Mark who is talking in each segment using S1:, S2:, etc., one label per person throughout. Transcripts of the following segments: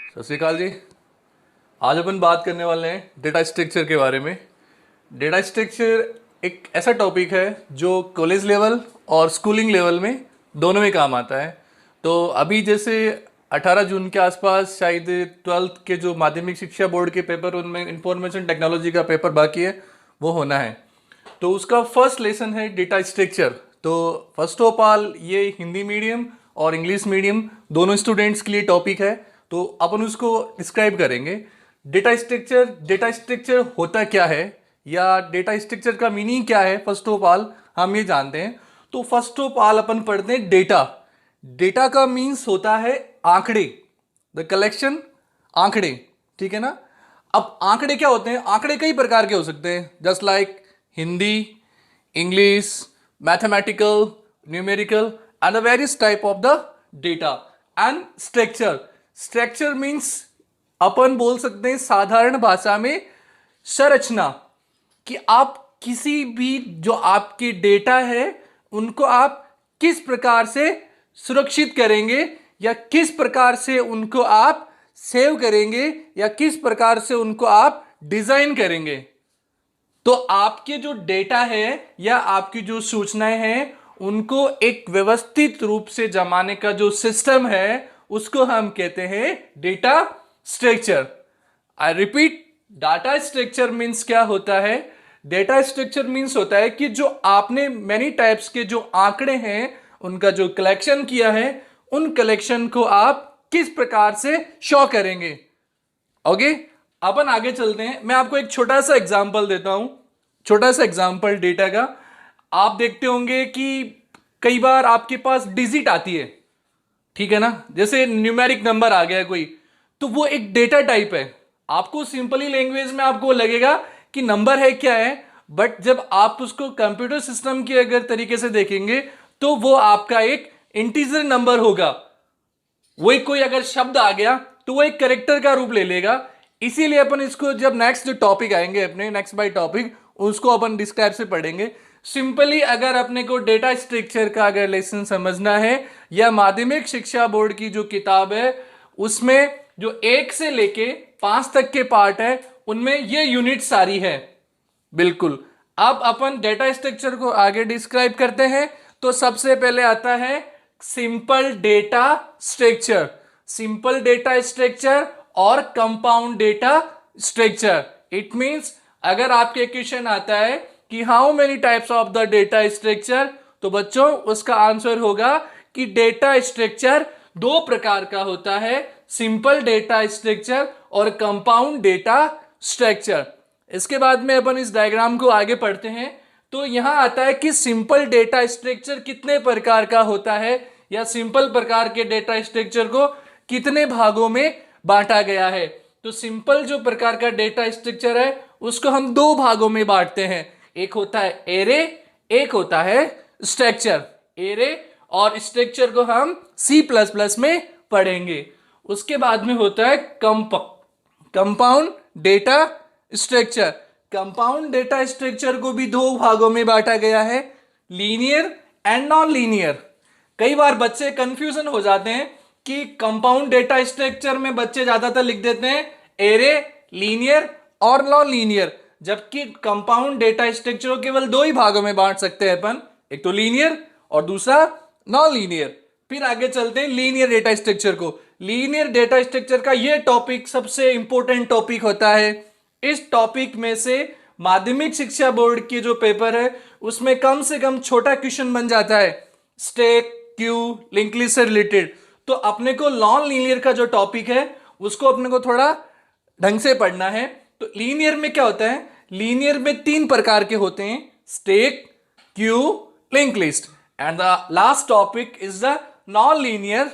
S1: सत श्रीकाल जी। आज अपन बात करने वाले हैं डेटा स्ट्रक्चर के बारे में। डेटा स्ट्रक्चर एक ऐसा टॉपिक है जो कॉलेज लेवल और स्कूलिंग लेवल में दोनों में काम आता है। तो अभी जैसे 18 जून के आसपास शायद 12th के जो माध्यमिक शिक्षा बोर्ड के पेपर, उनमें इंफॉर्मेशन टेक्नोलॉजी का पेपर बाकी है, वो होना है। तो उसका फर्स्ट लेसन है डेटा स्ट्रक्चर। तो फर्स्ट ऑफ ऑल ये हिंदी मीडियम और इंग्लिश मीडियम दोनों स्टूडेंट्स के लिए टॉपिक है। तो अपन उसको डिस्क्राइब करेंगे। डेटा स्ट्रक्चर होता क्या है या डेटा स्ट्रक्चर का मीनिंग क्या है, फर्स्ट ऑफ ऑल हम ये जानते हैं। तो फर्स्ट ऑफ ऑल अपन पढ़ते हैं डेटा। डेटा का मीन्स होता है आंकड़े, द कलेक्शन, आंकड़े, ठीक है ना। अब आंकड़े क्या होते हैं? आंकड़े कई प्रकार के हो सकते हैं, just like Hindi, English, mathematical, numerical and the various type of the data. And structure means अपन बोल सकते हैं साधारण भाषा में संरचना, कि आप किसी भी जो आपके डेटा है उनको आप किस प्रकार से सुरक्षित करेंगे या किस प्रकार से उनको आप सेव करेंगे या किस प्रकार से उनको आप डिजाइन करेंगे। तो आपके जो डेटा है या आपकी जो सूचनाएं हैं उनको एक व्यवस्थित रूप से जमाने का जो सिस्टम है उसको हम कहते हैं data structure. I repeat, data structure means क्या होता है? डेटा स्ट्रक्चर मीन्स होता है कि जो आपने मैनी टाइप्स के जो आंकड़े हैं उनका जो कलेक्शन किया है, उन कलेक्शन को आप किस प्रकार से शो करेंगे। ओके, अपन आगे चलते हैं। मैं आपको एक छोटा सा एग्जांपल देता हूं, छोटा सा एग्जांपल डेटा का। आप देखते होंगे कि कई बार आपके पास डिजिट आती है, ठीक है ना। जैसे न्यूमेरिक नंबर आ गया कोई, तो वो एक डेटा टाइप है। आपको सिंपली लैंग्वेज में आपको लगेगा कि नंबर है क्या है, बट जब आप उसको कंप्यूटर सिस्टम के अगर तरीके से देखेंगे तो वो आपका एक इंटीजर नंबर होगा। वही कोई अगर शब्द आ गया तो वो एक कैरेक्टर का रूप ले लेगा। इसीलिए अपन इसको जब नेक्स्ट जो टॉपिक आएंगे अपने नेक्स्ट बाय टॉपिक, उसको अपन डिस्क्राइब से पढ़ेंगे। सिंपली अगर अपने को डेटा स्ट्रक्चर का अगर लेसन समझना है या माध्यमिक शिक्षा बोर्ड की जो किताब है उसमें जो 1 से लेके 5 तक के पार्ट है उनमें ये यूनिट सारी है। बिल्कुल। अब अपन डेटा स्ट्रक्चर को आगे डिस्क्राइब करते हैं। तो सबसे पहले आता है simple data structure, simple data structure और compound data structure. It means अगर आपके क्वेश्चन आता है कि how many types of the data structure, तो बच्चों उसका आंसर होगा कि डेटा स्ट्रक्चर 2 प्रकार का होता है, सिंपल डेटा स्ट्रक्चर और कंपाउंड डेटा स्ट्रक्चर। इसके बाद में अपन इस डायग्राम को आगे पढ़ते हैं। तो यहां आता है कि सिंपल डेटा स्ट्रक्चर कितने प्रकार का होता है या सिंपल प्रकार के डेटा स्ट्रक्चर को कितने भागों में बांटा गया है। तो सिंपल जो प्रकार का डेटा स्ट्रक्चर है उसको हम 2 भागों में बांटते हैं, एक होता है एरे, एक होता है स्ट्रक्चर। एरे और स्ट्रक्चर को हम C++ में पढ़ेंगे। उसके बाद में होता है compound data structure. Compound data structure को भी 2 भागों में बांटा गया है, लीनियर एंड नॉन लीनियर। कई बार बच्चे कंफ्यूजन हो जाते हैं कि कंपाउंड डेटा स्ट्रक्चर में बच्चे ज्यादातर लिख देते हैं एरे, लीनियर और नॉन लीनियर, जबकि कंपाउंड डेटा स्ट्रक्चर को केवल 2 ही भागों में बांट सकते हैं अपन, एक तो लीनियर और दूसरा नॉन लीनियर। फिर आगे चलते हैं लीनियर डेटा स्ट्रक्चर को। लीनियर डेटा स्ट्रक्चर का यह टॉपिक सबसे इंपॉर्टेंट टॉपिक होता है। इस टॉपिक में से माध्यमिक शिक्षा बोर्ड के जो पेपर है उसमें कम से कम छोटा क्वेश्चन बन जाता है, स्टैक, क्यू, लिंक लिस्ट से रिलेटेड। तो अपने को नॉन लीनियर का जो टॉपिक है उसको अपने को थोड़ा ढंग से पढ़ना है। तो लीनियर में क्या होता है? लीनियर में 3 प्रकार के होते हैं, stack, Q, link list. And the last topic is the non linear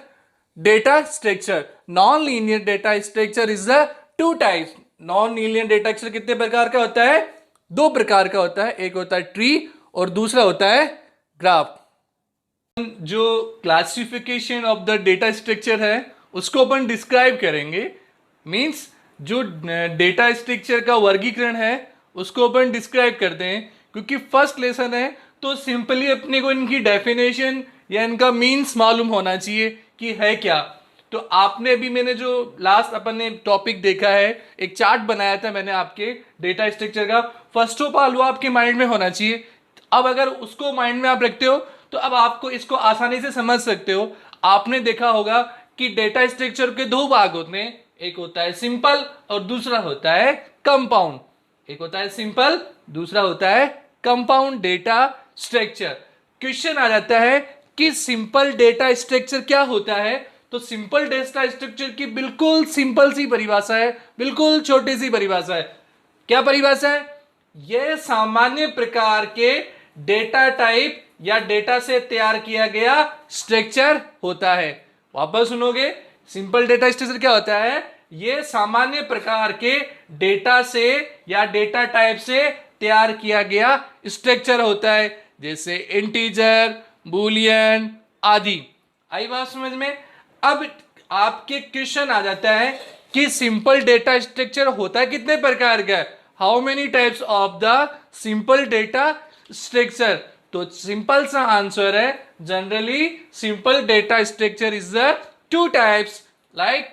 S1: data structure. Non linear data structure is the 2 types. Non linear data structure कितने प्रकार का होता है? 2 प्रकार का होता है, एक होता है ट्री और दूसरा होता है ग्राफ। जो classification of the data structure है उसको अपन डिस्क्राइब करेंगे। मींस जो डेटा स्ट्रक्चर का वर्गीकरण है उसको अपन डिस्क्राइब करते हैं, क्योंकि फर्स्ट लेसन है तो सिंपली अपने को इनकी डेफिनेशन या इनका मीन्स मालूम होना चाहिए कि है क्या। तो आपने भी, मैंने जो लास्ट अपन ने टॉपिक देखा है, एक चार्ट बनाया था मैंने आपके डेटा स्ट्रक्चर का, फर्स्ट ऑफ ऑल वो आपके माइंड में होना चाहिए। अब अगर उसको माइंड में आप रखते हो तो अब आपको इसको आसानी से समझ सकते हो। आपने देखा होगा कि डेटा स्ट्रक्चर के दो भाग होते हैं, एक होता है सिंपल और दूसरा होता है कंपाउंड। एक होता है सिंपल, दूसरा होता है कंपाउंड डेटा स्ट्रक्चर। क्वेश्चन आ जाता है कि सिंपल डेटा स्ट्रक्चर क्या होता है। तो सिंपल डेटा स्ट्रक्चर की बिल्कुल सिंपल सी परिभाषा है, बिल्कुल छोटी सी परिभाषा है। क्या परिभाषा है? यह सामान्य प्रकार के डेटा टाइप या डेटा से तैयार किया गया स्ट्रक्चर होता है। वापस सुनोगे, सिंपल डेटा स्ट्रक्चर क्या होता है? यह सामान्य प्रकार के डेटा से या डेटा टाइप से तैयार किया गया स्ट्रक्चर होता है, जैसे इंटीजर, बूलियन आदि। आई बात समझ में? अब आपके क्वेश्चन आ जाता है कि सिंपल डेटा स्ट्रक्चर होता है कितने प्रकार का है, how many types of the simple data structure. तो सिंपल सा आंसर है, generally simple data structure is the two types like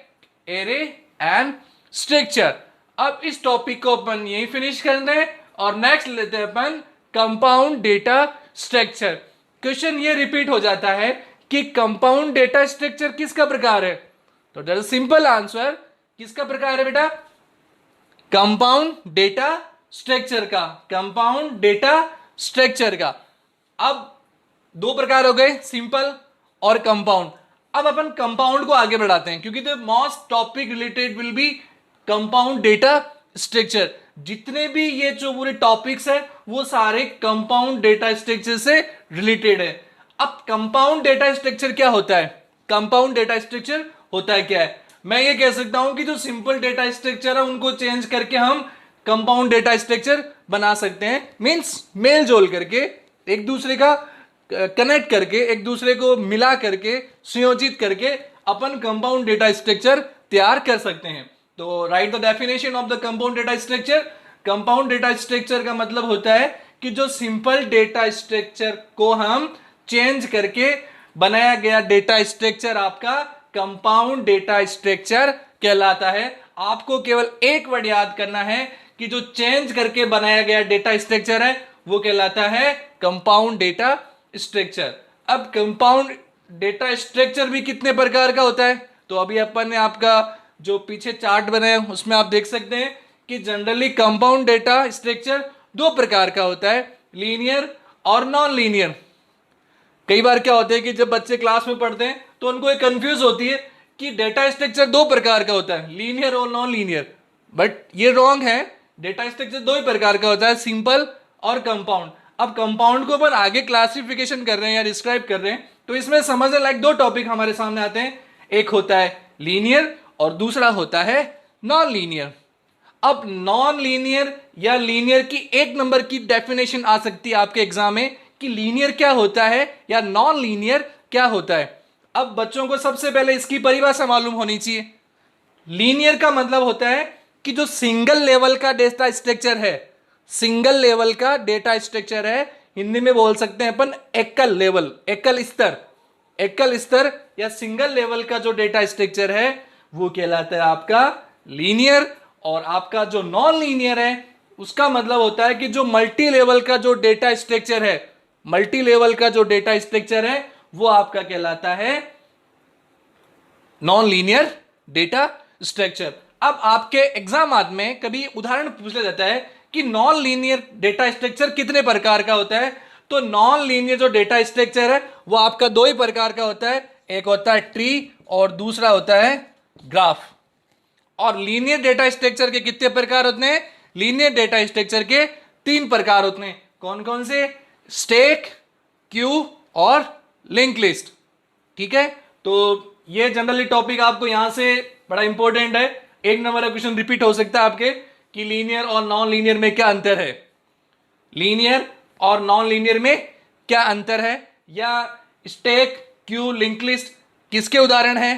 S1: array and structure. अब इस टॉपिक को अपन यही फिनिश कर रहे हैं और नेक्स्ट लेते हैं अपन कंपाउंड डेटा स्ट्रक्चर। क्वेश्चन ये रिपीट हो जाता है कि कंपाउंड डेटा स्ट्रक्चर किसका प्रकार है? तो दैट इज सिंपल आंसर, किसका प्रकार है बेटा? कंपाउंड डेटा स्ट्रक्चर का, कंपाउंड डेटा स्ट्रक्चर का। अब दो प्रकार हो गए, सिंपल और कंपाउंड। अब अपन कंपाउंड को आगे बढ़ाते हैं, क्योंकि the most topic related will be compound data structure. जितने भी ये जो पूरे टॉपिक्स है वो सारे कंपाउंड डेटा स्ट्रक्चर से रिलेटेड है। अब कंपाउंड डेटा स्ट्रक्चर क्या होता है? कंपाउंड डेटा स्ट्रक्चर होता है क्या है? मैं ये कह सकता हूं कि जो सिंपल डेटा स्ट्रक्चर है उनको चेंज करके हम कंपाउंड डेटा स्ट्रक्चर बना सकते हैं। मींस मेल जोल करके, एक दूसरे का कनेक्ट करके, एक दूसरे को मिला करके, संयोजित करके अपन कंपाउंड डेटा स्ट्रक्चर तैयार कर सकते हैं। तो right the definition of the compound data structure. Compound data structure का मतलब होता है कि जो सिंपल डेटा स्ट्रक्चर को हम चेंज करके बनाया गया डेटा स्ट्रक्चर आपका कंपाउंड डेटा स्ट्रक्चर कहलाता है। आपको केवल एक वर्ड याद करना है कि जो चेंज करके बनाया गया डेटा स्ट्रक्चर है वो कहलाता है कंपाउंड डेटा स्ट्रक्चर। अब कंपाउंड डेटा स्ट्रक्चर भी कितने प्रकार का होता है? तो अभी अपन ने आपका जो पीछे चार्ट बनाया उसमें आप देख सकते हैं कि जनरली कंपाउंड डेटा स्ट्रक्चर दो प्रकार का होता है, लीनियर और नॉन लीनियर। कई बार क्या होता है कि जब बच्चे क्लास में पढ़ते हैं तो उनको एक कंफ्यूज होती है कि डेटा स्ट्रक्चर दो प्रकार का होता है, लीनियर और नॉन लीनियर। बट ये रॉन्ग है, डेटा स्ट्रक्चर दो ही प्रकार का होता है, सिंपल और कंपाउंड। अब कंपाउंड को अपन आगे क्लासिफिकेशन कर रहे हैं या डिस्क्राइब कर रहे हैं, तो इसमें समझने लायक दो टॉपिक हमारे सामने आते हैं, एक होता है लीनियर और दूसरा होता है नॉन लीनियर। अब नॉन लीनियर या लीनियर की एक नंबर की डेफिनेशन आ सकती है आपके एग्जाम में कि लीनियर क्या होता है या नॉन लीनियर क्या होता है। अब बच्चों को सबसे पहले इसकी परिभाषा मालूम होनी चाहिए। लीनियर का मतलब होता है कि जो सिंगल लेवल का डेटा स्ट्रक्चर है, सिंगल लेवल का डेटा स्ट्रक्चर है, हिंदी में बोल सकते हैं अपन एकल लेवल, एकल स्तर, एकल स्तर या सिंगल लेवल का जो डेटा स्ट्रक्चर है वो कहलाता है आपका लीनियर। और आपका जो नॉन लीनियर है उसका मतलब होता है कि जो मल्टी लेवल का जो डेटा स्ट्रक्चर है, मल्टी लेवल का जो डेटा स्ट्रक्चर है वो आपका कहलाता है नॉन लीनियर डेटा स्ट्रक्चर। अब आपके एग्जाम में कभी उदाहरण पूछ लिया जाता है कि नॉन लीनियर डेटा स्ट्रक्चर कितने प्रकार का होता है, तो नॉन लीनियर जो डेटा स्ट्रक्चर है वो आपका दो ही प्रकार का होता है, एक होता है ट्री और दूसरा होता है ग्राफ। और लीनियर डेटा स्ट्रक्चर के कितने प्रकार होते हैं? लीनियर डेटा स्ट्रक्चर के तीन प्रकार होते हैं। कौन कौन से? स्टैक, क्यू और लिंक लिस्ट। ठीक है, तो ये जनरली टॉपिक आपको यहां से बड़ा इंपॉर्टेंट है, एक नंबर का क्वेश्चन रिपीट हो सकता है आपके कि लीनियर और नॉन लीनियर में क्या अंतर है, लीनियर और नॉन लीनियर में क्या अंतर है, या स्टैक, क्यू, लिंक लिस्ट किसके उदाहरण है।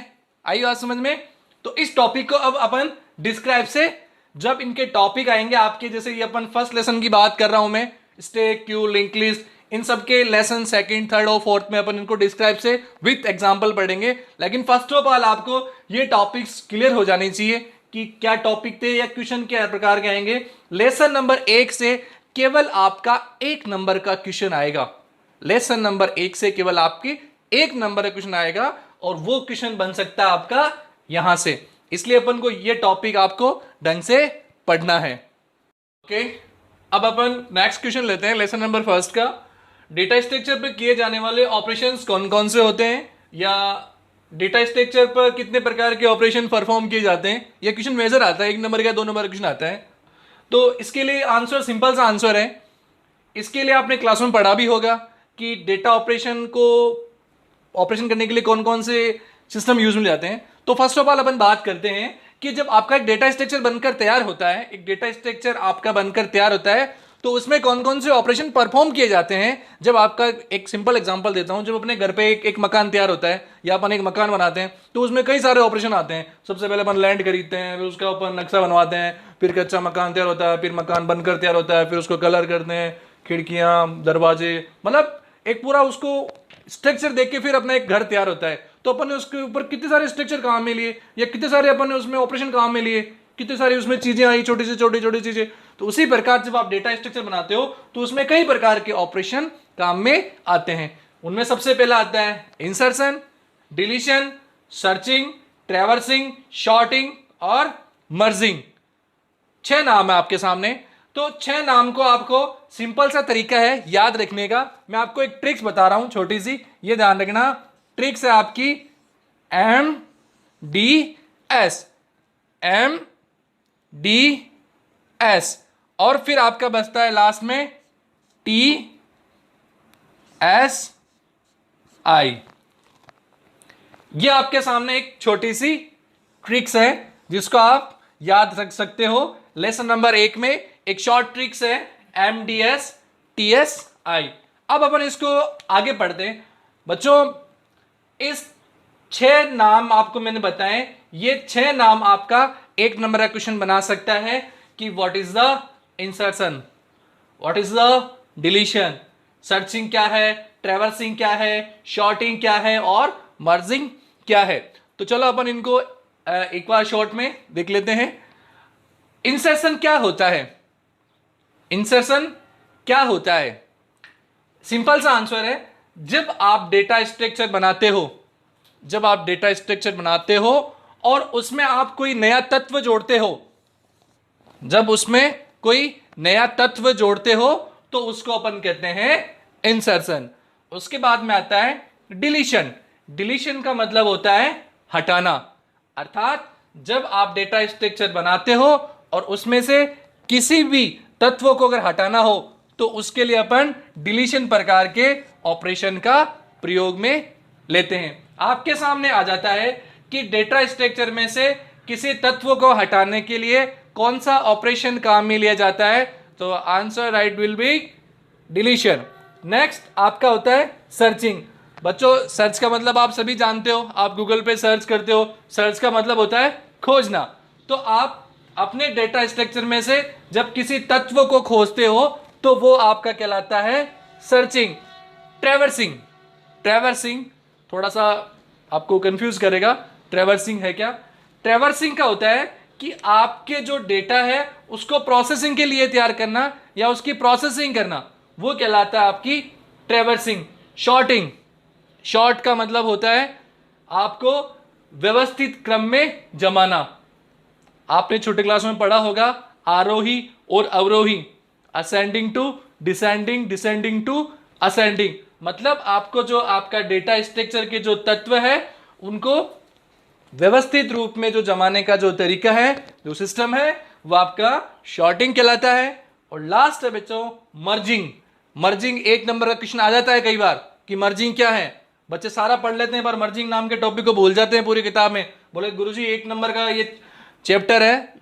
S1: आई बात समझ में? तो इस टॉपिक को अब अपन डिस्क्राइब से, जब इनके टॉपिक आएंगे आपके, जैसे ये अपन फर्स्ट लेसन की बात कर रहा हूं मैं, स्टैक, क्यू, लिंक लिस्ट, इन सब के लेसन सेकंड, थर्ड और फोर्थ में अपन इनको डिस्क्राइब से विथ एग्जांपल पढ़ेंगे। लेकिन फर्स्ट ऑफ ऑल आपको ये टॉपिक्स क्लियर हो जानी चाहिए कि क्या टॉपिक थे या क्वेश्चन क्या प्रकार के आएंगे। लेसन नंबर 1 से केवल आपका 1 नंबर का क्वेश्चन आएगा। लेसन नंबर 1 से केवल आपके 1 नंबर का क्वेश्चन आएगा और वो क्वेश्चन बन सकता है आपका यहां से। इसलिए अपन को ये टॉपिक आपको ढंग से पढ़ना है। ओके, अब अपन नेक्स्ट क्वेश्चन लेते हैं लेसन नंबर 1 का। डेटा स्ट्रक्चर पर किए जाने वाले ऑपरेशंस कौन कौन से होते हैं, या डेटा स्ट्रक्चर पर कितने प्रकार के ऑपरेशन परफॉर्म किए जाते हैं। यह क्वेश्चन मेजर आता है, 1 नंबर का 2 नंबर का क्वेश्चन आता है। तो इसके लिए आंसर सिंपल सा आंसर है। इसके लिए आपने क्लास में पढ़ा भी होगा कि डेटा ऑपरेशन को ऑपरेशन करने के लिए कौन कौन से सिस्टम यूज में जाते हैं। तो फर्स्ट ऑफ ऑल अपन बात करते हैं कि जब आपका एक डेटा स्ट्रक्चर बनकर तैयार होता है, एक डेटा स्ट्रक्चर आपका बनकर तैयार होता है, तो उसमें कौन कौन से ऑपरेशन परफॉर्म किए जाते हैं। जब आपका एक सिंपल एग्जांपल देता हूं, जब अपने घर पे एक मकान तैयार होता है या अपन एक मकान बनाते हैं तो उसमें कई सारे ऑपरेशन आते हैं। सबसे पहले अपन लैंड खरीदते हैं, फिर उसका ऊपर नक्शा बनवाते हैं, फिर कच्चा मकान तैयार होता है, फिर मकान बनकर तैयार होता है, फिर उसको कलर करते हैं, खिड़कियां, दरवाजे, मतलब एक पूरा उसको स्ट्रक्चर देख के फिर अपना एक घर तैयार होता है। तो अपन ने उसके ऊपर कितने सारे स्ट्रक्चर काम में लिए या कितने सारे अपन ने उसमें ऑपरेशन काम में लिए, कितने सारी उसमें चीजें आई, छोटी से छोटी छोटी चीजें। तो उसी प्रकार जब आप डेटा स्ट्रक्चर बनाते हो तो उसमें कई प्रकार के ऑपरेशन काम में आते हैं। उनमें सबसे पहला आता है insertion, deletion, searching, traversing, sorting और मर्जिंग। 6 नाम है आपके सामने। तो 6 नाम को आपको सिंपल सा तरीका है याद रखने का। मैं आपको एक ट्रिक्स बता रहा हूं छोटी सी, ये ध्यान रखना। ट्रिक्स है आपकी MDS, MDS, और फिर आपका बचता है लास्ट में TSI। ये आपके सामने एक छोटी सी ट्रिक्स है जिसको आप याद रख सकते हो। लेसन नंबर 1 में एक शॉर्ट ट्रिक्स है MDS TSI। अब अपन इसको आगे पढ़ते हैं। बच्चों, इस 6 नाम आपको मैंने बताए, ये 6 नाम आपका 1 नंबर का क्वेश्चन बना सकता है कि what is the insertion, what is the deletion, searching क्या है, ट्रैवर्सिंग क्या है, शॉर्टिंग क्या है और मर्जिंग क्या है। तो चलो अपन इनको एक बार शॉर्ट में देख लेते हैं। इंसर्शन क्या होता है, इंसर्शन क्या होता है? सिंपल सा आंसर है, जब आप डेटा स्ट्रक्चर बनाते हो, जब आप डेटा स्ट्रक्चर बनाते हो और उसमें आप कोई नया तत्व जोड़ते हो, जब उसमें कोई नया तत्व जोड़ते हो तो उसको अपन कहते हैं इंसर्शन। उसके बाद में आता है डिलीशन। डिलीशन का मतलब होता है हटाना। अर्थात जब आप डेटा स्ट्रक्चर बनाते हो और उसमें से किसी भी तत्व को अगर हटाना हो तो उसके लिए अपन डिलीशन प्रकार के ऑपरेशन का प्रयोग में लेते हैं। आपके सामने आ जाता है कि डेटा स्ट्रक्चर में से किसी तत्व को हटाने के लिए कौन सा ऑपरेशन काम में लिया जाता है, तो answer right will be deletion. Next आपका होता है सर्चिंग। बच्चों, सर्च का मतलब आप सभी जानते हो, आप गूगल पे सर्च करते हो, सर्च का मतलब होता है खोजना। तो आप अपने डेटा स्ट्रक्चर में से जब किसी तत्व को खोजते हो तो वो आपका कहलाता है सर्चिंग। ट्रैवर्सिंग, ट्रैवर्सिंग थोड़ा सा आपको कंफ्यूज करेगा, ट्रैवर्सिंग है क्या। ट्रैवर्सिंग का होता है कि आपके जो डेटा है उसको प्रोसेसिंग के लिए तैयार करना या उसकी प्रोसेसिंग करना, वो कहलाता है आपकी ट्रैवर्सिंग। शॉर्टिंग, शॉर्ट का मतलब होता है आपको व्यवस्थित क्रम में जमाना। आपने छोटे क्लास में पढ़ा होगा आरोही और अवरोही, ascending to descending, descending to ascending. मतलब आपको जो आपका डेटा स्ट्रक्चर के जो तत्व है उनको व्यवस्थित रूप में जो जमाने का जो तरीका है, जो सिस्टम है, वो आपका शॉर्टिंग कहलाता है। और लास्ट है बच्चों मर्जिंग। मर्जिंग 1 नंबर का क्वेश्चन आ जाता है कई बार कि मर्जिंग क्या है। बच्चे सारा पढ़ लेते हैं पर मर्जिंग नाम के टॉपिक को भूल जाते हैं पूरी किताब में। बोले गुरुजी 1 नंबर का ये चैप्टर है,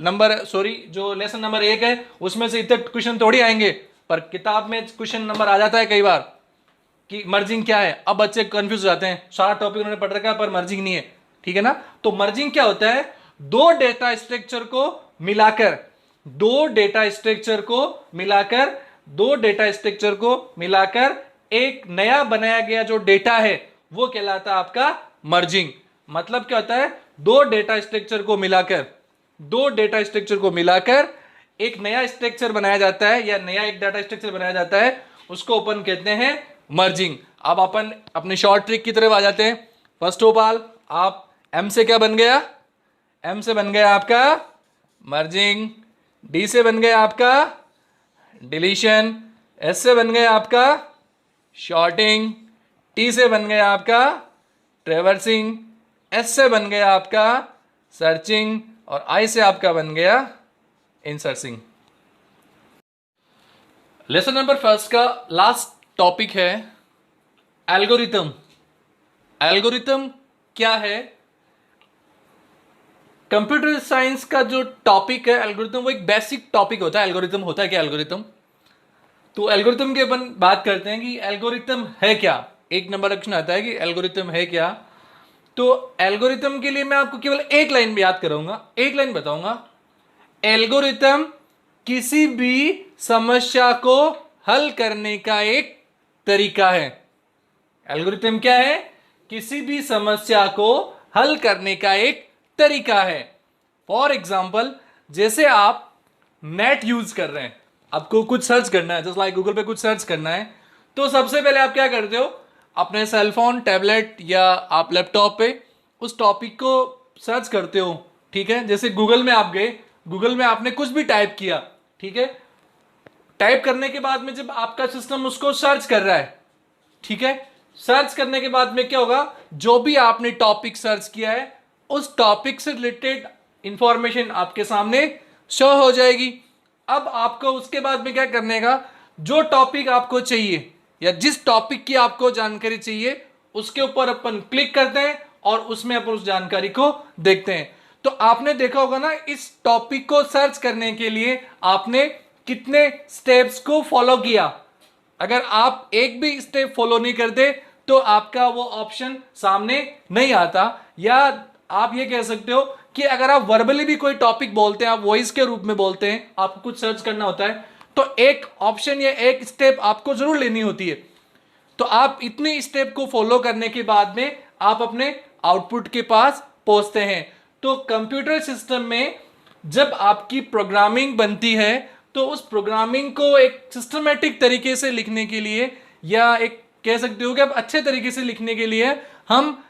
S1: जो लेसन नंबर 1 है उसमें से इतने क्वेश्चन थोड़ी आएंगे, पर किताब में क्वेश्चन नंबर आ जाता है कई बार कि मर्जिंग क्या है। अब बच्चे कंफ्यूज हो जाते हैं, सारा टॉपिक उन्होंने पढ़ रखा है पर मर्जिंग नहीं है, ठीक है ना। तो मर्जिंग क्या होता है, दो डेटा स्ट्रक्चर को मिलाकर, दो डेटा स्ट्रक्चर को मिलाकर एक नया बनाया गया जो डेटा है वो कहलाता है आपका मर्जिंग। मतलब क्या होता है, दो डेटा स्ट्रक्चर को मिलाकर एक नया स्ट्रक्चर बनाया जाता है या नया एक डाटा स्ट्रक्चर बनाया जाता है, उसको अपन कहते हैं मर्जिंग। अब अपन अपने शॉर्ट ट्रिक की तरफ आ जाते हैं। फर्स्ट ऑफ ऑल आप एम से क्या बन गया, एम से बन गया आपका मर्जिंग, डी से बन गया आपका डिलीशन, एस से बन गया आपका शॉर्टिंग, टी से बन गया आपका ट्रेवर्सिंग, एस से बन गया आपका सर्चिंग और आई से आपका बन गया इंसर्सिंग। लेसन नंबर फर्स्ट का लास्ट टॉपिक है एल्गोरिथम। एल्गोरिथम क्या है? कंप्यूटर साइंस का जो टॉपिक है एल्गोरिथम, वो एक बेसिक टॉपिक होता है। एल्गोरिथम होता है क्या? एल्गोरिथम, तो एल्गोरिथम की अपन बात करते हैं कि एल्गोरिथम है क्या। एक नंबर का क्वेश्चन आता है कि एल्गोरिथम है क्या। तो एल्गोरिथम के लिए मैं आपको केवल एक लाइन याद कराऊंगा, एक लाइन बताऊंगा। एल्गोरिथम किसी भी समस्या को हल करने का एक तरीका है। एल्गोरिथम क्या है? किसी भी समस्या को हल करने का एक तरीका है। फॉर एग्जाम्पल, जैसे आप नेट यूज कर रहे हैं, आपको कुछ सर्च करना है, जैसे लाइक गूगल पे कुछ सर्च करना है, तो सबसे पहले आप क्या करते हो, अपने सेलफोन, टैबलेट या आप लैपटॉप पे उस टॉपिक को सर्च करते हो। ठीक है, जैसे गूगल में आप गए, गूगल में आपने कुछ भी टाइप किया, ठीक है, टाइप करने के बाद में जब आपका सिस्टम उसको सर्च कर रहा है, ठीक है, सर्च करने के बाद में क्या होगा, जो भी आपने टॉपिक सर्च किया है उस टॉपिक से रिलेटेड इंफॉर्मेशन आपके सामने शो हो जाएगी। अब आपको उसके बाद में क्या करने का, जो टॉपिक आपको चाहिए या जिस टॉपिक की आपको जानकारी चाहिए उसके ऊपर अपन क्लिक करते हैं और उसमें अपन उस जानकारी को देखते हैं। तो आपने देखा होगा ना, इस टॉपिक को सर्च करने के लिए आपने कितने स्टेप्स को फॉलो किया। अगर आप एक भी स्टेप फॉलो नहीं करते तो आपका वो ऑप्शन सामने नहीं आता। या आप ये कह सकते हो कि अगर आप वर्बली भी कोई टॉपिक बोलते हैं, आप वॉइस के रूप में बोलते हैं, आपको कुछ सर्च करना होता है, तो एक ऑप्शन या एक स्टेप आपको जरूर लेनी होती है। तो आप इतने स्टेप को फॉलो करने के बाद में आप अपने आउटपुट के पास पहुंचते हैं। तो कंप्यूटर सिस्टम में जब आपकी प्रोग्रामिंग बनती है तो उस प्रोग्रामिंग को एक सिस्टमेटिक तरीके से लिखने के लिए, या एक कह सकते हो कि आप अच्छे तरीके से लिखने के लिए हम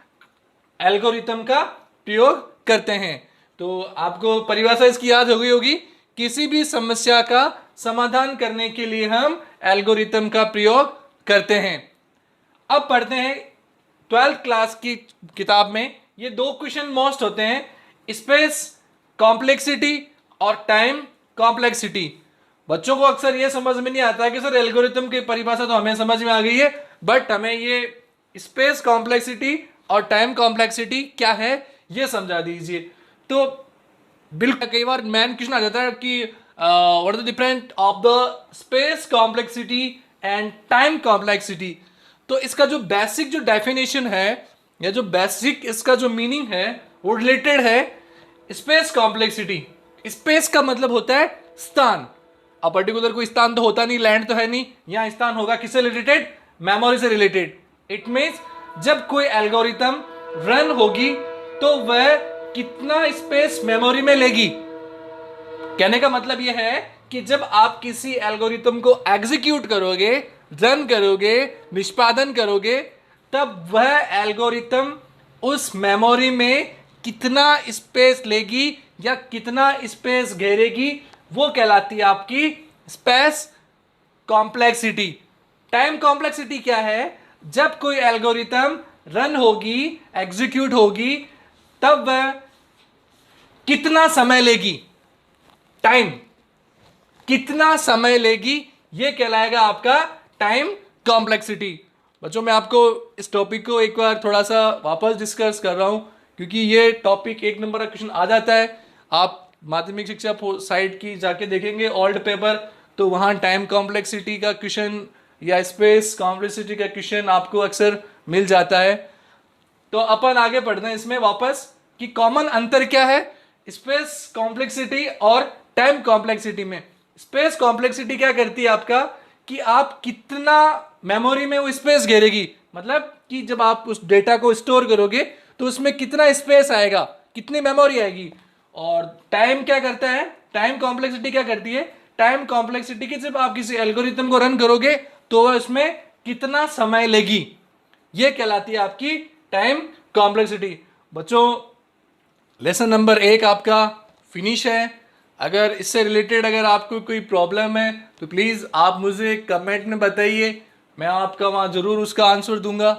S1: एल्गोरिथम का प्रयोग करते हैं। तो आपको परिभाषा इसकी याद हो गई होगी, किसी भी समस्या का समाधान करने के लिए हम एल्गोरिथम का प्रयोग करते हैं। अब पढ़ते हैं 12th क्लास की किताब में ये दो क्वेश्चन मोस्ट होते हैं, स्पेस कॉम्प्लेक्सिटी और टाइम कॉम्प्लेक्सिटी। बच्चों को अक्सर ये समझ में नहीं आता है कि सर एल्गोरिथम की परिभाषा तो हमें समझ में आ गई है, बट हमें ये स्पेस कॉम्प्लेक्सिटी और टाइम कॉम्प्लेक्सिटी क्या है ये समझा दीजिए। तो बिल्कुल कई बार मैन क्वेश्चन आ जाता है कि what is the difference of the space complexity and time complexity. तो इसका जो बेसिक जो डेफिनेशन है या जो बेसिक इसका जो मीनिंग है वो रिलेटेड है स्पेस कॉम्प्लेक्सिटी। स्पेस का मतलब होता है स्थान। अब पर्टिकुलर कोई स्थान तो होता नहीं, लैंड तो है नहीं, यहां स्थान होगा किससे रिलेटेड, मेमोरी से रिलेटेड। इट मीन्स जब कोई एल्गोरिथम रन होगी तो वह कितना स्पेस मेमोरी में लेगी। कहने का मतलब यह है कि जब आप किसी एल्गोरिथम को एग्जीक्यूट करोगे, रन करोगे, निष्पादन करोगे, तब वह एल्गोरिथम उस मेमोरी में कितना स्पेस लेगी या कितना स्पेस घेरेगी, वो कहलाती है आपकी स्पेस कॉम्प्लेक्सिटी। टाइम कॉम्प्लेक्सिटी क्या है, जब कोई एल्गोरिथम रन होगी, एग्जीक्यूट होगी, तब वह कितना समय लेगी, टाइम कितना समय लेगी, यह कहलाएगा आपका टाइम कॉम्प्लेक्सिटी। बच्चों मैं आपको इस टॉपिक को एक बार थोड़ा सा वापस डिस्कस कर रहा हूं क्योंकि ये टॉपिक एक नंबर का क्वेश्चन आ जाता है। आप माध्यमिक शिक्षा साइट की जाके देखेंगे ओल्ड पेपर, तो वहाँ टाइम कॉम्प्लेक्सिटी का क्वेश्चन या स्पेस कॉम्प्लेक्सिटी का क्वेश्चन आपको अक्सर मिल जाता है। तो अपन आगे पढ़ते हैं इसमें वापस कि कॉमन अंतर क्या है स्पेस कॉम्प्लेक्सिटी और टाइम कॉम्प्लेक्सिटी में। स्पेस कॉम्प्लेक्सिटी क्या करती है आपका कि आप कितना मेमोरी में वो स्पेस घेरेगी, मतलब कि जब आप उस डेटा को स्टोर करोगे तो उसमें कितना स्पेस आएगा, कितनी मेमोरी आएगी। और टाइम क्या करता है, टाइम कॉम्प्लेक्सिटी क्या करती है, टाइम कॉम्प्लेक्सिटी की जब आप किसी एल्गोरिथम को रन करोगे तो वह उसमें कितना समय लेगी, ये कहलाती है आपकी टाइम कॉम्प्लेक्सिटी। बच्चों लेसन नंबर 1 आपका फिनिश है। अगर इससे रिलेटेड अगर आपको कोई प्रॉब्लम है तो प्लीज़ आप मुझे कमेंट में बताइए, मैं आपका वहाँ ज़रूर उसका आंसर दूंगा।